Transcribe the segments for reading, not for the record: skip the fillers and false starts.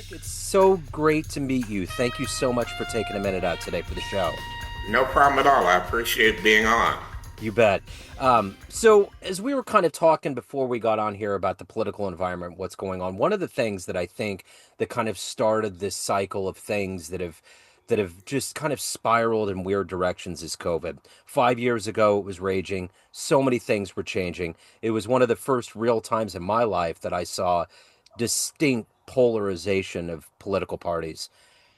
It's so great to meet you. Thank you so much for taking a minute out today for the show. No problem at all. I appreciate being on. You bet. So, as we were kind of talking before we got on here about the political environment, what's going on, one of the things that I think that kind of started this cycle of things that have just kind of spiraled in weird directions is COVID. 5 years ago, it was raging. So many things were changing. It was one of the first real times in my life that I saw distinct polarization of political parties.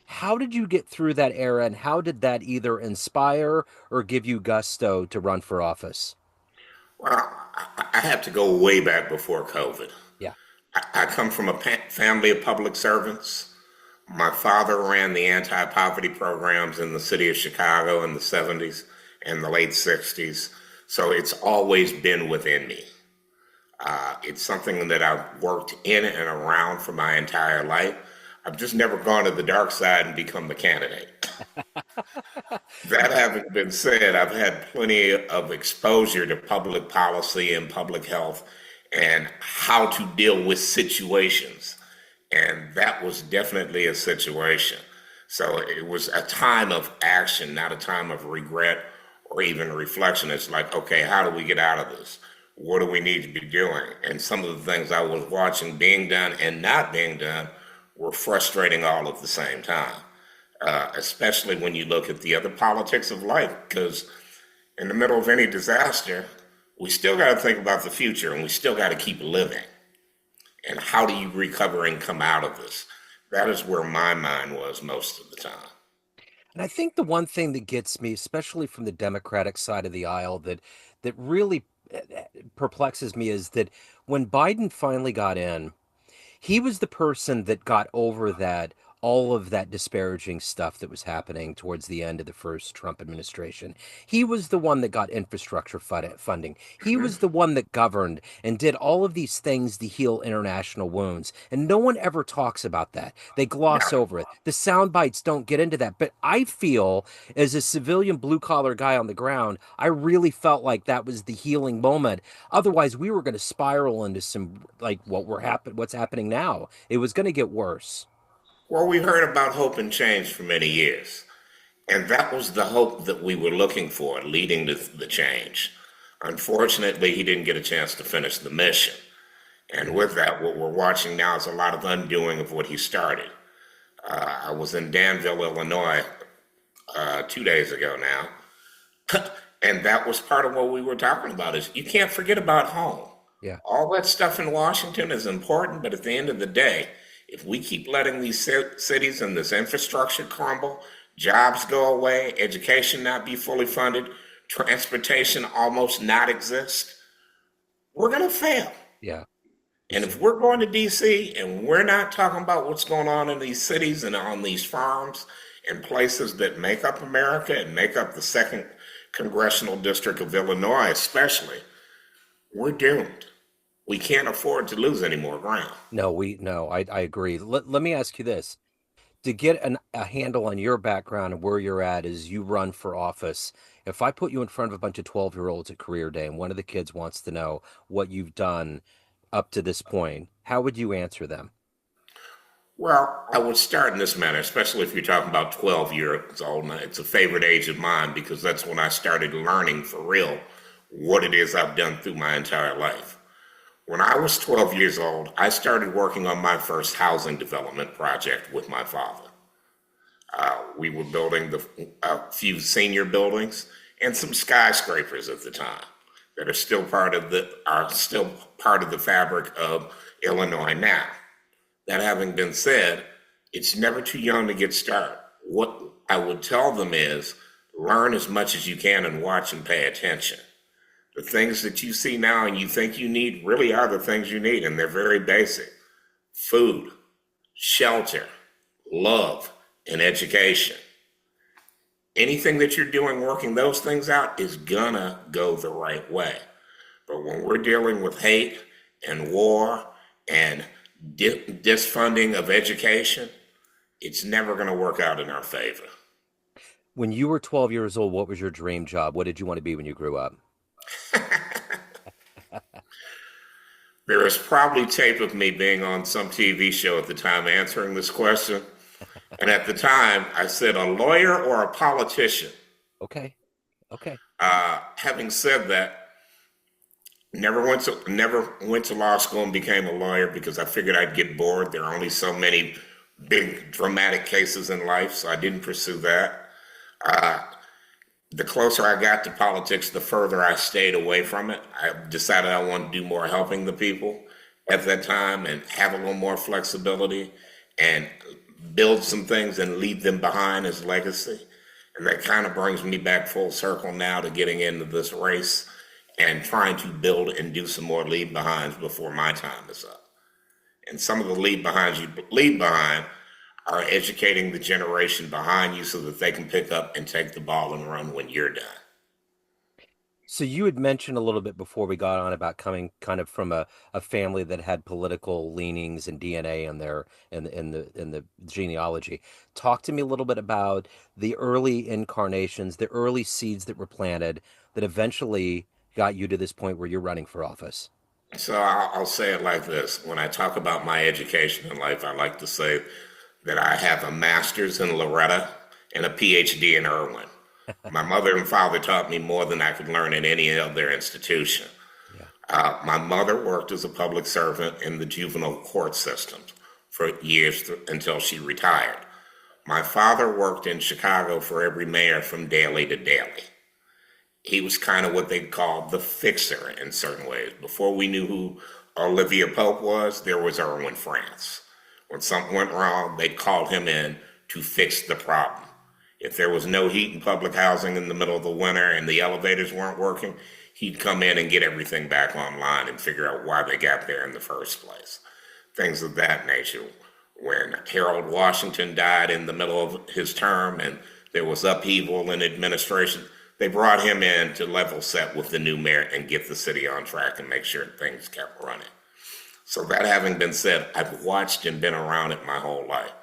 How did you get through that era, and how did that either inspire or give you gusto to run for office? Well, I have to go way back before COVID. Yeah. I come from a family of public servants. My father ran the anti poverty programs in the city of Chicago in the 70s and the late 60s. So it's always been within me. It's something that I've worked in and around for my entire life. I've just never gone to the dark side and become the candidate. That having been said, I've had plenty of exposure to public policy and public health and how to deal with situations. And that was definitely a situation. So it was a time of action, not a time of regret or even reflection. It's like, okay, how do we get out of this? What do we need to be doing? And some of the things I was watching being done and not being done were frustrating all at the same time, especially when you look at the other politics of life. Because in the middle of any disaster, we still got to think about the future and we still got to keep living. And how do you recover and come out of this? That is where my mind was most of the time. And I think the one thing that gets me, especially from the Democratic side of the aisle, that really perplexes me is that when Biden finally got in, he was the person that got over that all of that disparaging stuff that was happening towards the end of the first Trump administration. He was the one that got infrastructure funding. He was the one that governed and did all of these things to heal international wounds. And no one ever talks about that. They gloss Yeah. over it. The sound bites don't get into that. But I feel, as a civilian blue collar guy on the ground, I really felt like that was the healing moment. Otherwise, we were going to spiral into some like what's happening now. It was going to get worse. Well, we heard about hope and change for many years. And that was the hope that we were looking for, leading to the change. Unfortunately, he didn't get a chance to finish the mission. And with that, what we're watching now is a lot of undoing of what he started. I was in Danville, Illinois, 2 days ago now, and that was part of what we were talking about. Is you can't forget about home. Yeah. All that stuff in Washington is important, but at the end of the day, if we keep letting these cities and this infrastructure crumble, jobs go away, education not be fully funded, transportation almost not exist, we're going to fail. Yeah. And It's if we're going to DC and we're not talking about what's going on in these cities and on these farms and places that make up America and make up the second congressional district of Illinois, especially, we're doomed. We can't afford to lose any more ground. no, I agree. Let me ask you this. To get a handle on your background and where you're at as you run for office, if I put you in front of a bunch of 12-year-olds at career day and one of the kids wants to know what you've done up to this point, how would you answer them? Well, I would start in this manner, especially if you're talking about 12 years old. Now, it's a favorite age of mine because that's when I started learning for real what it is I've done through my entire life. When I was 12 years old, I started working on my first housing development project with my father. We were building a few senior buildings and some skyscrapers at the time that are still part of the fabric of Illinois now. That having been said, it's never too young to get started. What I would tell them is learn as much as you can and watch and pay attention. The things that you see now and you think you need really are the things you need, and they're very basic: food, shelter, love, and education. Anything that you're doing working those things out is gonna go the right way. But when we're dealing with hate and war and disfunding of education, it's never going to work out in our favor. When you were 12 years old, what was your dream job? What did you want to be when you grew up? There is probably tape of me being on some TV show at the time answering this question. And at the time, I said a lawyer or a politician. Okay. Okay. Having said that, never went to law school and became a lawyer because I figured I'd get bored. There are only so many big dramatic cases in life, so I didn't pursue that. The closer I got to politics, the further I stayed away from it. I decided I wanted to do more helping the people at that time and have a little more flexibility and build some things and leave them behind as legacy. And that kind of brings me back full circle now to getting into this race and trying to build and do some more leave behinds before my time is up. And some of the leave behinds you leave behind are educating the generation behind you so that they can pick up and take the ball and run when you're done. So you had mentioned a little bit before we got on about coming kind of from a family that had political leanings and DNA in their in the genealogy. Talk to me a little bit about the early incarnations, the early seeds that were planted that eventually got you to this point where you're running for office. So I'll say it like this. When I talk about my education in life, I like to say that I have a master's in Loretta and a PhD in Irwin. My mother and father taught me more than I could learn in any other institution. Yeah. My mother worked as a public servant in the juvenile court system for years until she retired. My father worked in Chicago for every mayor from daily to daily. He was kind of what they called the fixer in certain ways. Before we knew who Olivia Pope was, there was Erwin France. When something went wrong, they called him in to fix the problem. If there was no heat in public housing in the middle of the winter and the elevators weren't working, he'd come in and get everything back online and figure out why they got there in the first place. Things of that nature. When Harold Washington died in the middle of his term and there was upheaval in administration, they brought him in to level set with the new mayor and get the city on track and make sure things kept running. So that having been said, I've watched and been around it my whole life.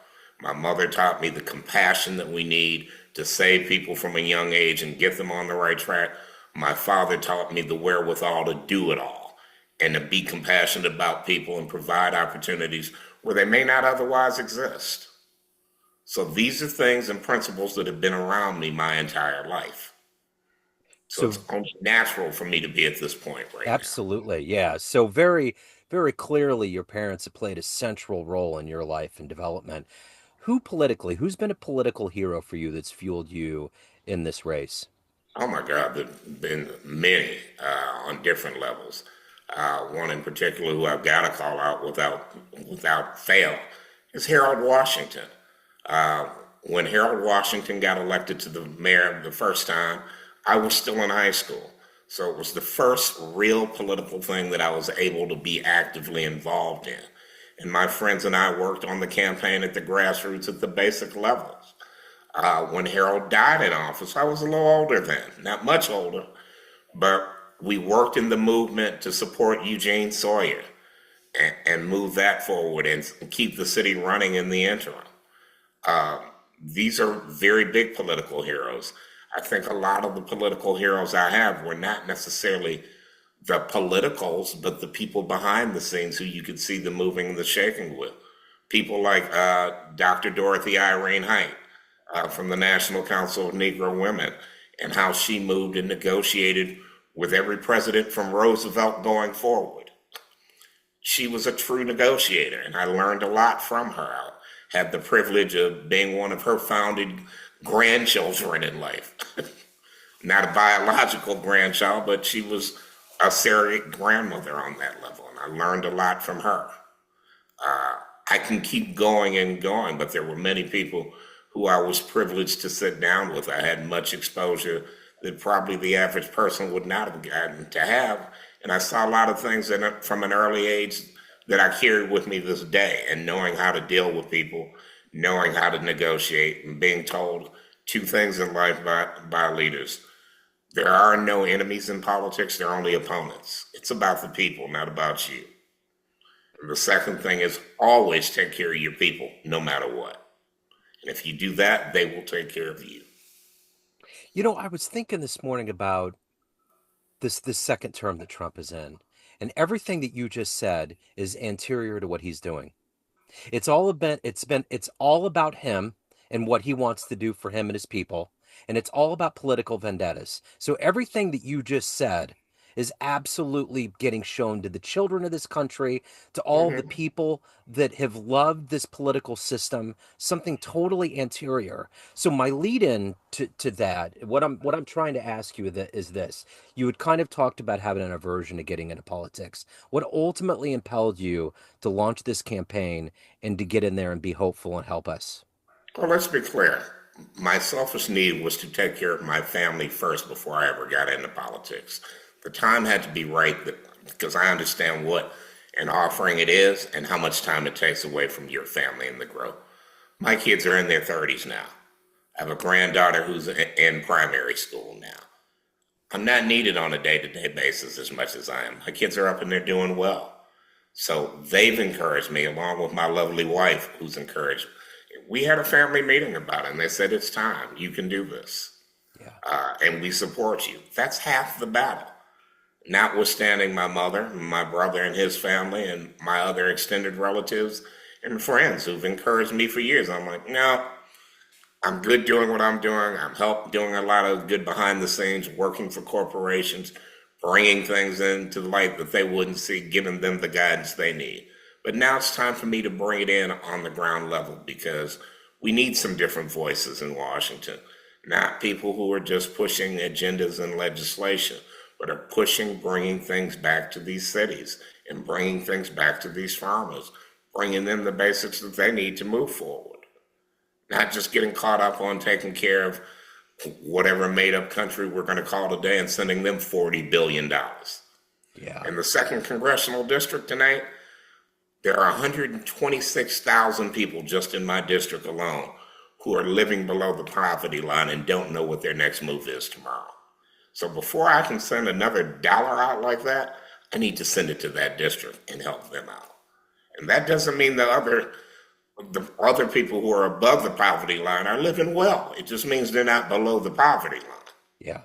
My mother taught me the compassion that we need to save people from a young age and get them on the right track. My father taught me the wherewithal to do it all and to be compassionate about people and provide opportunities where they may not otherwise exist. So these are things and principles that have been around me my entire life. So So it's only natural for me to be at this point right now. absolutely, yeah. So very, very clearly your parents have played a central role in your life and development. Who's been a political hero for you that's fueled you in this race? Oh my God, there've been many on different levels. One in particular who I've got to call out without fail is Harold Washington. Uh, when Harold Washington got elected to the mayor the first time, I was still in high school. So it was the first real political thing that I was able to be actively involved in. And my friends and I worked on the campaign at the grassroots at the basic levels. When Harold died in office, I was a little older then, not much older, but we worked in the movement to support Eugene Sawyer and move that forward and keep the city running in the interim. Uh, these are very big political heroes. I think a lot of the political heroes I have were not necessarily the politicals, but the people behind the scenes who you could see the moving and the shaking with. People like Dr. Dorothy Irene Height from the National Council of Negro Women and how she moved and negotiated with every president from Roosevelt going forward. She was a true negotiator, and I learned a lot from her. I had the privilege of being one of her founded grandchildren in life. Not a biological grandchild, but she was a surrogate grandmother on that level, and I learned a lot from her. I can keep going and going, but there were many people who I was privileged to sit down with. I had much exposure that probably the average person would not have gotten to have. And I saw a lot of things from an early age that I carried with me this day, and knowing how to deal with people, knowing how to negotiate, and being told two things in life by leaders. There are no enemies in politics, there are only opponents. It's about the people, not about you. And the second thing is always take care of your people, no matter what. And if you do that, they will take care of you. You know, I was thinking this morning about this second term that Trump is in. And everything that you just said is anterior to what he's doing. It's all about him and what he wants to do for him and his people, and it's all about political vendettas. So everything that you just said is absolutely getting shown to the children of this country, to all the Hmm. people that have loved this political system, something totally anterior. So my lead in to that, what I'm trying to ask you that is this. You had kind of talked about having an aversion to getting into politics. What ultimately impelled you to launch this campaign and to get in there and be hopeful and help us? Well, let's be clear. My selfish need was to take care of my family first before I ever got into politics. The time had to be right because I understand what an offering it is and how much time it takes away from your family and the growth. My kids are in their 30s now. I have a granddaughter who's in primary school now. I'm not needed on a day to day basis as much as I am. My kids are up and they're doing well. So they've encouraged me, along with my lovely wife, who's encouraged. We had a family meeting about it, and they said, it's time. You can do this. Yeah. And we support you. That's half the battle. Notwithstanding my mother, my brother and his family, and my other extended relatives and friends who've encouraged me for years. I'm like, no, I'm good doing what I'm doing. I'm doing a lot of good behind the scenes, working for corporations, bringing things into the light that they wouldn't see, giving them the guidance they need. But now it's time for me to bring it in on the ground level because we need some different voices in Washington, not people who are just pushing agendas and legislation, but are pushing, bringing things back to these cities and bringing things back to these farmers, bringing them the basics that they need to move forward. Not just getting caught up on taking care of whatever made up country we're going to call today and sending them $40 billion. Yeah. In the second congressional district tonight, there are 126,000 people just in my district alone who are living below the poverty line and don't know what their next move is tomorrow. So before I can send another dollar out like that, I need to send it to that district and help them out. And that doesn't mean the other people who are above the poverty line are living well. It just means they're not below the poverty line. Yeah.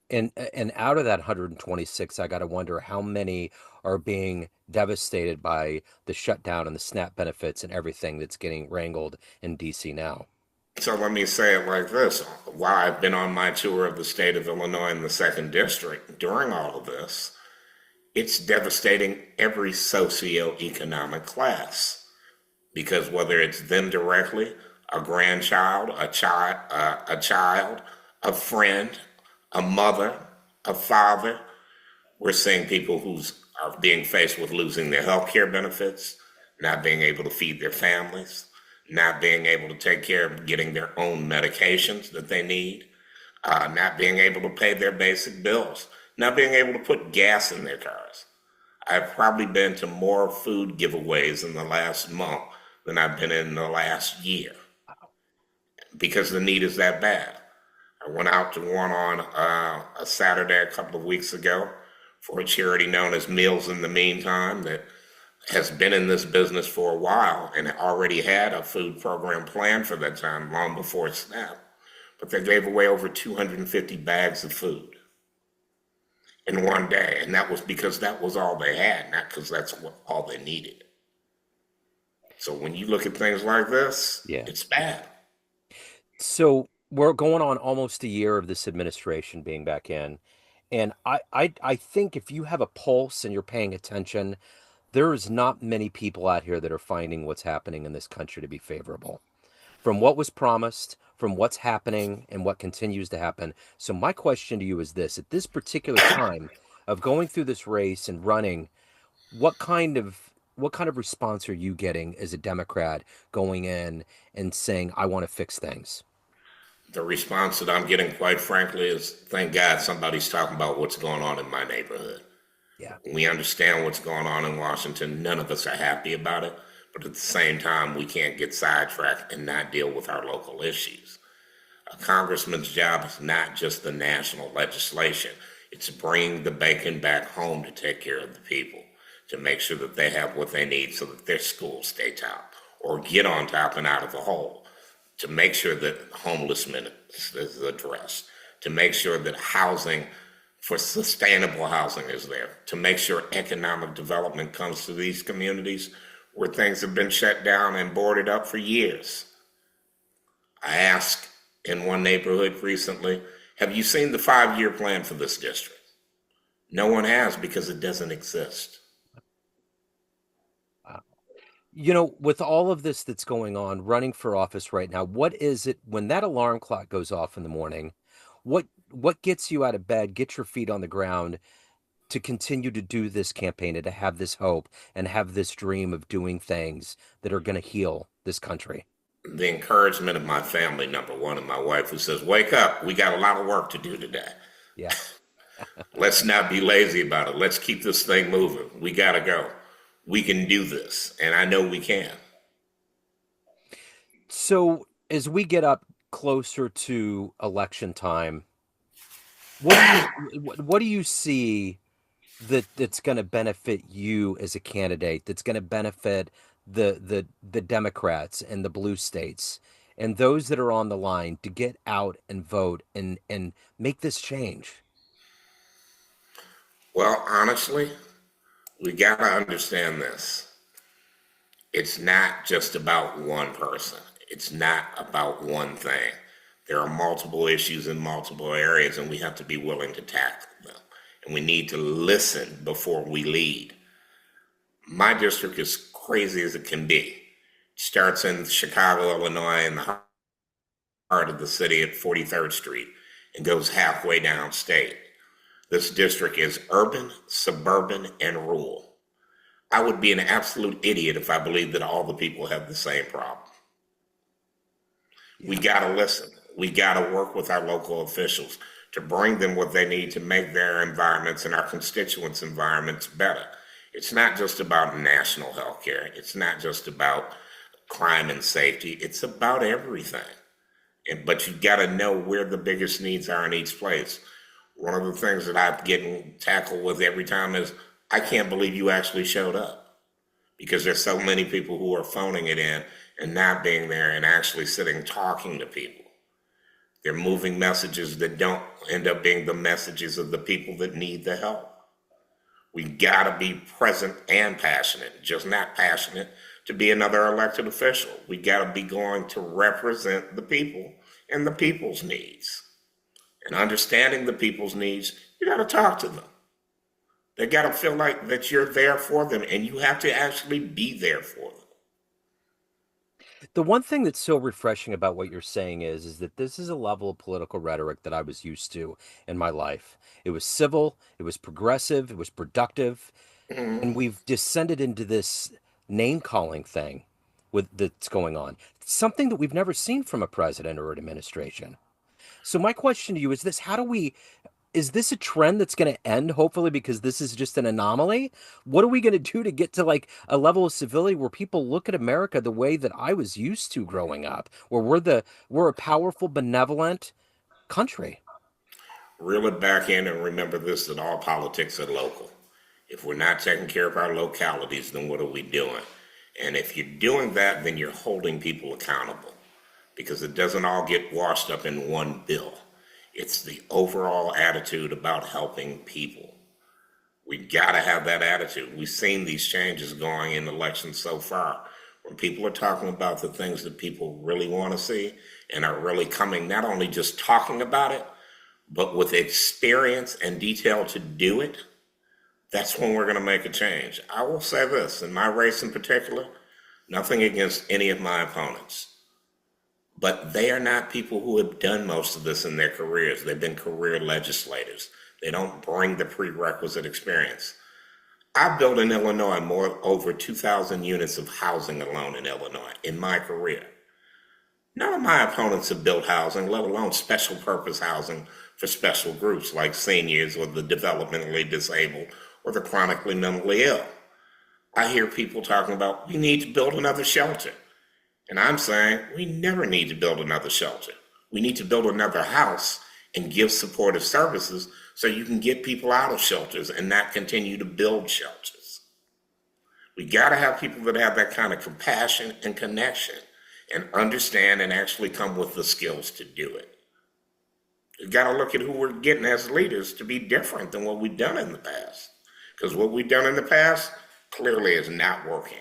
And out of that 126, I got to wonder how many are being devastated by the shutdown and the SNAP benefits and everything that's getting wrangled in DC now. So let me say it like this. While I've been on my tour of the state of Illinois in the second district during all of this, it's devastating every socioeconomic class. Because whether it's them directly, a grandchild, a child, a friend, a mother, a father, we're seeing people who are being faced with losing their health care benefits, not being able to feed their families, not being able to take care of getting their own medications that they need, not being able to pay their basic bills, not being able to put gas in their cars. I've probably been to more food giveaways in the last month than I've been in the last year because the need is that bad. I went out to one on a Saturday a couple of weeks ago for a charity known as Meals in the Meantime that has been in this business for a while and already had a food program planned for that time long before SNAP. But they gave away over 250 bags of food in one day. And that was because that was all they had, not because that's all they needed. So when you look at things like this, Yeah. it's bad. So we're going on almost a year of this administration being back in. And I think if you have a pulse and you're paying attention, there is not many people out here that are finding what's happening in this country to be favorable. From what was promised, from what's happening, and what continues to happen. So, my question to you is this: at this particular time of going through this race and running, what kind of response are you getting as a Democrat going in and saying, I want to fix things? The response that I'm getting, quite frankly, is thank God somebody's talking about what's going on in my neighborhood. Yeah. We understand what's going on in Washington. None of us are happy about it. But at the same time, we can't get sidetracked and not deal with our local issues. A congressman's job is not just the national legislation. It's bringing the bacon back home to take care of the people, to make sure that they have what they need so that their schools stay top or get on top and out of the hole, to make sure that homelessness is addressed, to make sure that housing for sustainable housing is there to make sure economic development comes to these communities where things have been shut down and boarded up for years. I asked in one neighborhood recently, have you seen the 5 year plan for this district? No one has because it doesn't exist. With all of this that's going on, running for office right now, what is it when that alarm clock goes off in the morning? What gets you out of bed, get your feet on the ground to continue to do this campaign and to have this hope and have this dream of doing things that are going to heal this country? The encouragement of my family, number one, and my wife, who says, wake up, we got a lot of work to do today. Yeah. Let's not be lazy about it. Let's keep this thing moving. We got to go. We can do this. And I know we can. So as we get up closer to election time, what do you see that's going to benefit you as a candidate, that's going to benefit the Democrats and the blue states and those that are on the line to get out and vote and make this change? Well, honestly, we got to understand this. It's not just about one person, it's not about one thing. There are multiple issues in multiple areas, and we have to be willing to tackle them. And we need to listen before we lead. My district is crazy as it can be. It starts in Chicago, Illinois, in the heart of the city at 43rd Street and goes halfway downstate. This district is urban, suburban, and rural. I would be an absolute idiot if I believed that all the people have the same problem. We Yeah. got to listen. We got to work with our local officials to bring them what they need to make their environments and our constituents' environments better. It's not just about national health care. It's not just about crime and safety. It's about everything. But you got to know where the biggest needs are in each place. One of the things that I'm getting tackled with every time is, I can't believe you actually showed up, because there's so many people who are phoning it in and not being there and actually sitting talking to people. They're moving messages that don't end up being the messages of the people that need the help. We gotta be present and passionate, just not passionate to be another elected official. We gotta be going to represent the people and the people's needs. And understanding the people's needs, you gotta talk to them. They gotta feel like that you're there for them, and you have to actually be there for them. The one thing that's so refreshing about what you're saying is that this is a level of political rhetoric that I was used to in my life. It was civil, it was progressive, it was productive, Mhm. and we've descended into this name calling thing with that's going on. Something that we've never seen from a president or an administration. So my question to you is this: is this a trend that's going to end, hopefully, because this is just an anomaly? What are we going to do to get to like a level of civility where people look at America the way that I was used to growing up, where we're a powerful, benevolent country? Reel it back in and remember this, that all politics are local. If we're not taking care of our localities, then what are we doing? And if you're doing that, then you're holding people accountable, because it doesn't all get washed up in one bill. It's the overall attitude about helping people. We gotta have that attitude. We've seen these changes going in elections so far. When people are talking about the things that people really want to see and are really coming, not only just talking about it, but with experience and detail to do it, that's when we're going to make a change. I will say this, in my race in particular, nothing against any of my opponents, but they are not people who have done most of this in their careers. They've been career legislators. They don't bring the prerequisite experience. I built in Illinois over 2,000 units of housing alone in Illinois in my career. None of my opponents have built housing, let alone special purpose housing for special groups like seniors or the developmentally disabled or the chronically mentally ill. I hear people talking about, we need to build another shelter. And I'm saying we never need to build another shelter. We need to build another house and give supportive services so you can get people out of shelters and not continue to build shelters. We got to have people that have that kind of compassion and connection and understand and actually come with the skills to do it. You got to look at who we're getting as leaders to be different than what we've done in the past. Because what we've done in the past clearly is not working.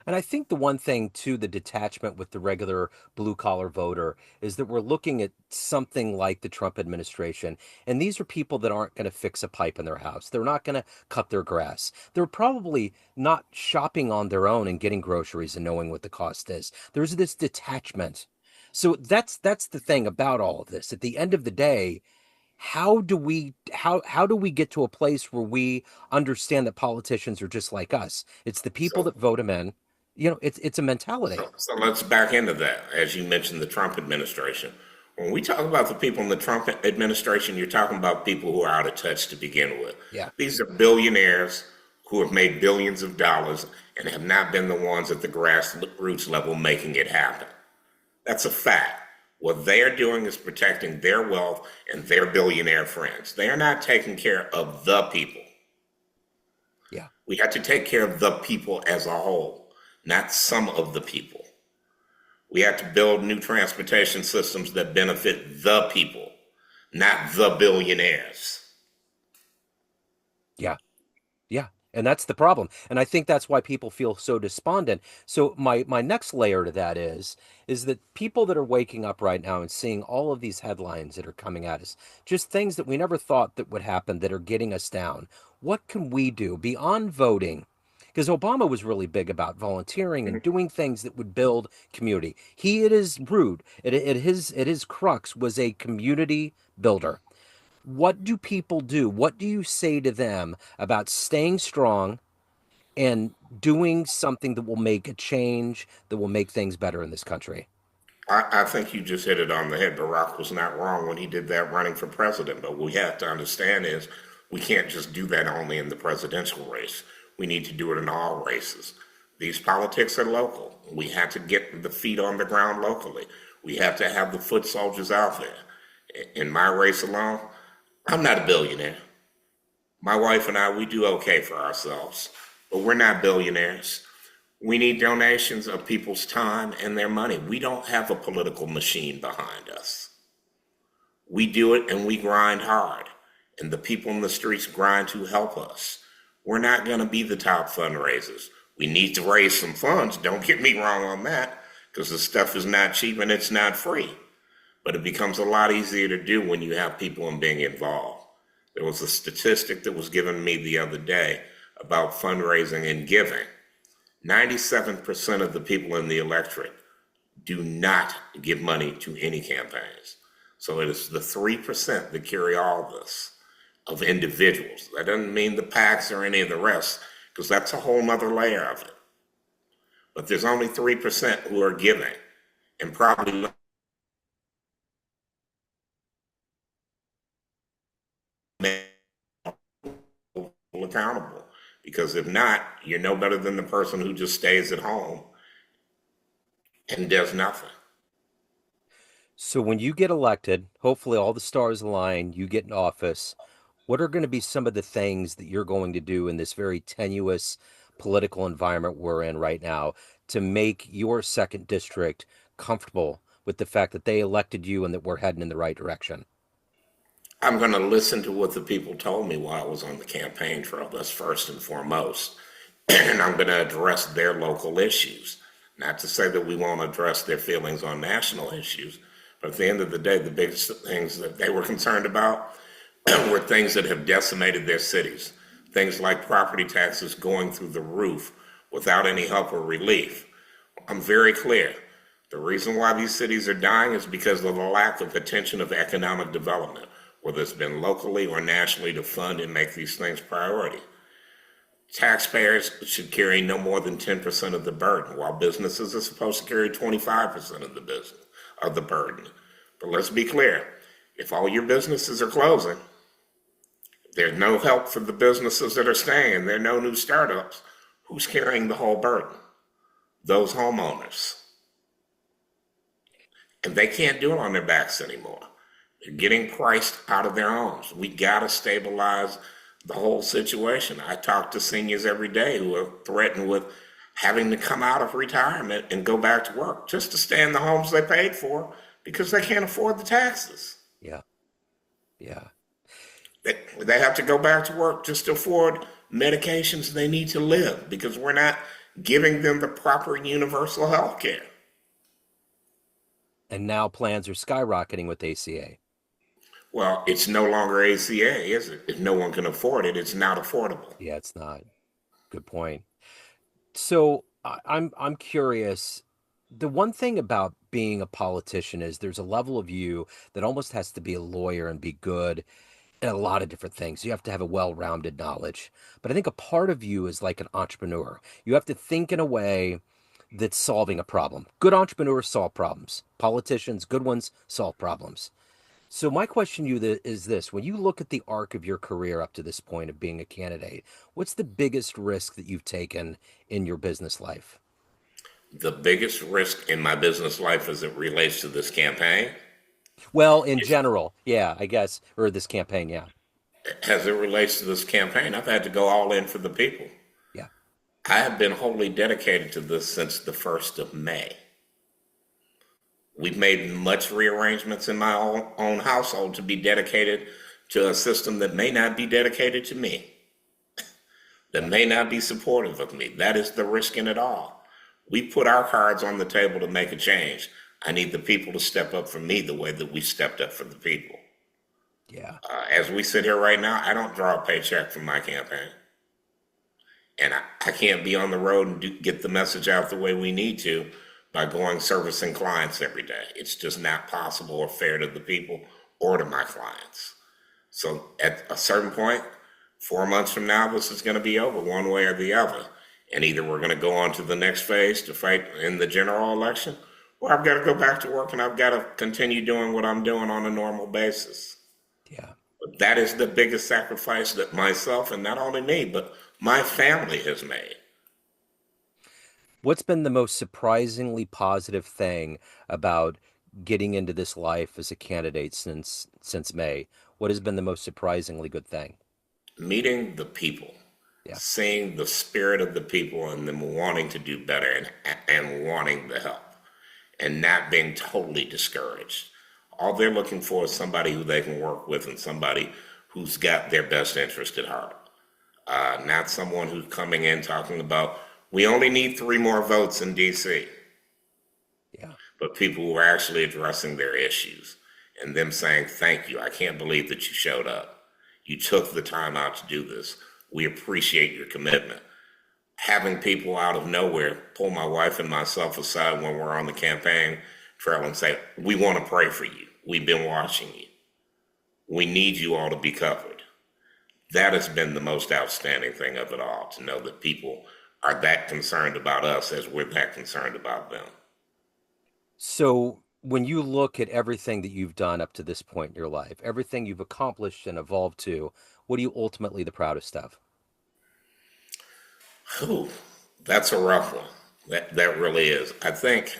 And I think the one thing too, the detachment with the regular blue collar voter is that we're looking at something like the Trump administration. And these are people that aren't going to fix a pipe in their house. They're not going to cut their grass. They're probably not shopping on their own and getting groceries and knowing what the cost is. There's this detachment. So that's the thing about all of this. At the end of the day, how do we get to a place where we understand that politicians are just like us? It's the people So that vote them in. It's a mentality. So let's back into that. As you mentioned, the Trump administration. When we talk about the people in the Trump administration, you're talking about people who are out of touch to begin with. Yeah. These are billionaires who have made billions of dollars and have not been the ones at the grassroots level making it happen. That's a fact. What they are doing is protecting their wealth and their billionaire friends. They are not taking care of the people. Yeah. We have to take care of the people as a whole, not some of the people. We have to build new transportation systems that benefit the people, not the billionaires. Yeah. Yeah. And that's the problem. And I think that's why people feel so despondent. So my next layer to that is that people that are waking up right now and seeing all of these headlines that are coming at us, just things that we never thought that would happen that are getting us down. What can we do beyond voting? Because Obama was really big about volunteering and doing things that would build community. He, it is rude. At his crux was a community builder. What do people do? What do you say to them about staying strong and doing something that will make a change, that will make things better in this country? I think you just hit it on the head. Barack was not wrong when he did that running for president. But what we have to understand is we can't just do that only in the presidential race. We need to do it in all races. These politics are local. We have to get the feet on the ground locally. We have to have the foot soldiers out there. In my race alone, I'm not a billionaire. My wife and I, we do okay for ourselves, but we're not billionaires. We need donations of people's time and their money. We don't have a political machine behind us. We do it and we grind hard, and the people in the streets grind to help us. We're not going to be the top fundraisers. We need to raise some funds, don't get me wrong on that, because the stuff is not cheap and it's not free. But it becomes a lot easier to do when you have people in being involved. There was a statistic that was given me the other day about fundraising and giving. 97% of the people in the electorate do not give money to any campaigns. So it is the 3% that carry all this of individuals. That doesn't mean the PACs or any of the rest, because that's a whole nother layer of it. But there's only 3% who are giving, and probably accountable. Because if not, you're no better than the person who just stays at home and does nothing. So when you get elected, hopefully all the stars align, you get in office. What are going to be some of the things that you're going to do in this very tenuous political environment we're in right now to make your second district comfortable with the fact that they elected you and that we're heading in the right direction? I'm going to listen to what the people told me while I was on the campaign trail. That's first and foremost. And I'm going to address their local issues. Not to say that we won't address their feelings on national issues, but at the end of the day, the biggest things that they were concerned about were things that have decimated their cities. Things like property taxes going through the roof without any help or relief. I'm very clear. The reason why these cities are dying is because of the lack of attention of economic development, whether it's been locally or nationally to fund and make these things priority. Taxpayers should carry no more than 10% of the burden, while businesses are supposed to carry 25% of the burden. But let's be clear, if all your businesses are closing, there's no help for the businesses that are staying, there are no new startups, who's carrying the whole burden? Those homeowners. And they can't do it on their backs anymore. They're getting priced out of their homes. We got to stabilize the whole situation. I talk to seniors every day who are threatened with having to come out of retirement and go back to work just to stay in the homes they paid for because they can't afford the taxes. Yeah. Yeah. They have to go back to work just to afford medications they need to live because we're not giving them the proper universal health care. And now plans are skyrocketing with ACA. Well, it's no longer ACA, is it? If no one can afford it, it's not affordable. Yeah, it's not. Good point. So I'm curious. The one thing about being a politician is there's a level of you that almost has to be a lawyer and be good at a lot of different things. You have to have a well-rounded knowledge. But I think a part of you is like an entrepreneur. You have to think in a way that's solving a problem. Good entrepreneurs solve problems. Politicians, good ones, solve problems. So my question to you is this: when you look at the arc of your career up to this point of being a candidate, what's the biggest risk that you've taken in your business life? The biggest risk in my business life as it relates to this campaign Well, in is general, yeah, I guess, or this campaign, yeah, as it relates to this campaign, I've had to go all in for the people. yeah, I have been wholly dedicated to this since the 1st of May. We've made much rearrangements in my own household to be dedicated to a system that may not be dedicated to me, that yeah, may not be supportive of me. That is the risk in it all. We put our cards on the table to make a change. I need the people to step up for me the way that we stepped up for the people. yeah, As we sit here right now, I don't draw a paycheck from my campaign. And I can't be on the road and get the message out the way we need to by going servicing clients every day. It's just not possible or fair to the people or to my clients. So at a certain point, 4 months from now, this is going to be over one way or the other. And either we're going to go on to the next phase to fight in the general election, or I've got to go back to work and I've got to continue doing what I'm doing on a normal basis. yeah. But that is the biggest sacrifice that myself, and not only me, but my family has made. What's been the most surprisingly positive thing about getting into this life as a candidate since May? What has been the most surprisingly good thing? Meeting the people, Yeah, seeing the spirit of the people and them wanting to do better and wanting the help and not being totally discouraged. All they're looking for is somebody who they can work with and somebody who's got their best interest at heart. Not someone who's coming in talking about, we only need 3 more votes in DC, yeah. but people who are actually addressing their issues and them saying, thank you, I can't believe that you showed up. You took the time out to do this. We appreciate your commitment. Having people out of nowhere pull my wife and myself aside when we're on the campaign trail and say, we want to pray for you. We've been watching you. We need you all to be covered. That has been the most outstanding thing of it all, to know that people are that concerned about us as we're that concerned about them. So when you look at everything that you've done up to this point in your life, everything you've accomplished and evolved to, what are you ultimately the proudest of? Whew, that's a rough one. That really is. I think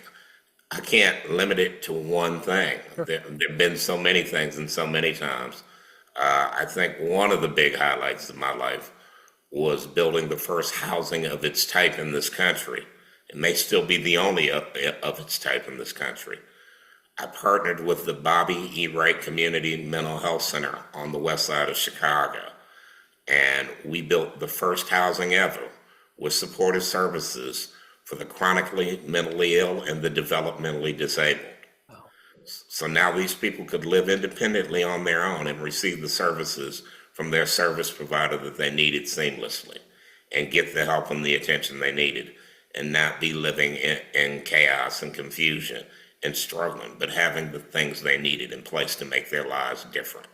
I can't limit it to one thing. Sure. There have been so many things and so many times. I think one of the big highlights of my life was building the first housing of its type in this country. It may still be the only of its type in this country. I partnered with the Bobby E. Wright Community Mental Health Center on the west side of Chicago, and we built the first housing ever with supportive services for the chronically mentally ill and the developmentally disabled. Wow. So now these people could live independently on their own and receive the services from their service provider that they needed seamlessly and get the help and the attention they needed and not be living in chaos and confusion and struggling, but having the things they needed in place to make their lives different.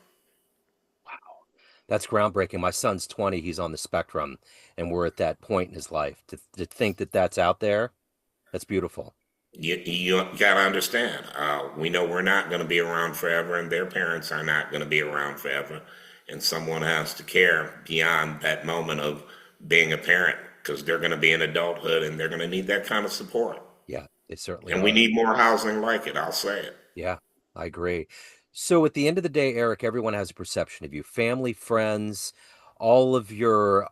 That's groundbreaking. My son's 20, he's on the spectrum, and we're at that point in his life. To think that that's out there, that's beautiful. You got to understand, we know we're not going to be around forever, and their parents are not going to be around forever. And someone has to care beyond that moment of being a parent because they're going to be in adulthood and they're going to need that kind of support. Yeah, they certainly And we are. need more housing like it, I'll say it. Yeah, I agree. So at the end of the day, Eric, everyone has a perception of you. Family, friends, all of your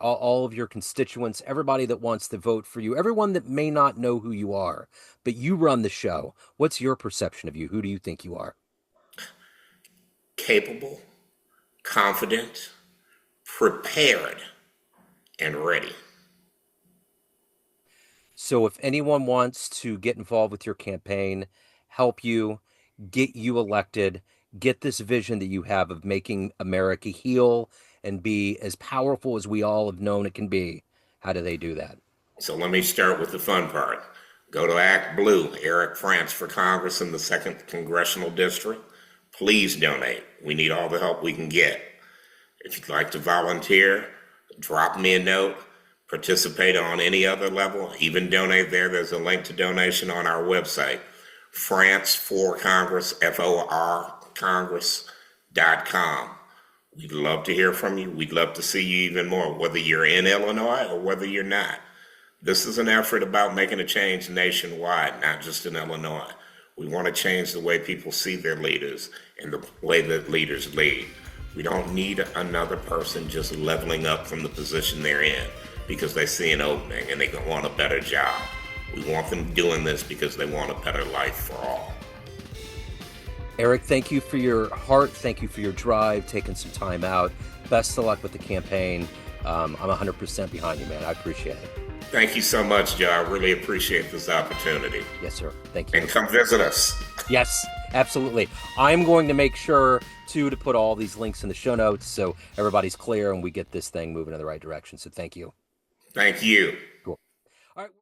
constituents, everybody that wants to vote for you, everyone that may not know who you are, but you run the show. What's your perception of you? Who do you think you are? capable, confident, prepared, and ready. So if anyone wants to get involved with your campaign, help you, get you elected, get this vision that you have of making America heal and be as powerful as we all have known it can be, how do they do that? So let me start with the fun part. Go to Act Blue, Eric France for Congress in the 2nd Congressional District. Please donate. We need all the help we can get. If you'd like to volunteer, drop me a note, participate on any other level, even donate there. There's a link to donation on our website, France for Congress, FOR Congress.com. We'd love to hear from you. We'd love to see you even more, whether you're in Illinois or whether you're not. This is an effort about making a change nationwide, not just in Illinois. We want to change the way people see their leaders and the way that leaders lead. We don't need another person just leveling up from the position they're in because they see an opening and they want a better job. We want them doing this because they want a better life for all. Eric, thank you for your heart. Thank you for your drive, taking some time out. Best of luck with the campaign. I'm 100% behind you, man. I appreciate it. Thank you so much, Joe. I really appreciate this opportunity. Yes, sir. Thank you. And come visit us. Yes, absolutely. I'm going to make sure to put all these links in the show notes so everybody's clear and we get this thing moving in the right direction. So thank you. Thank you. Cool. All right.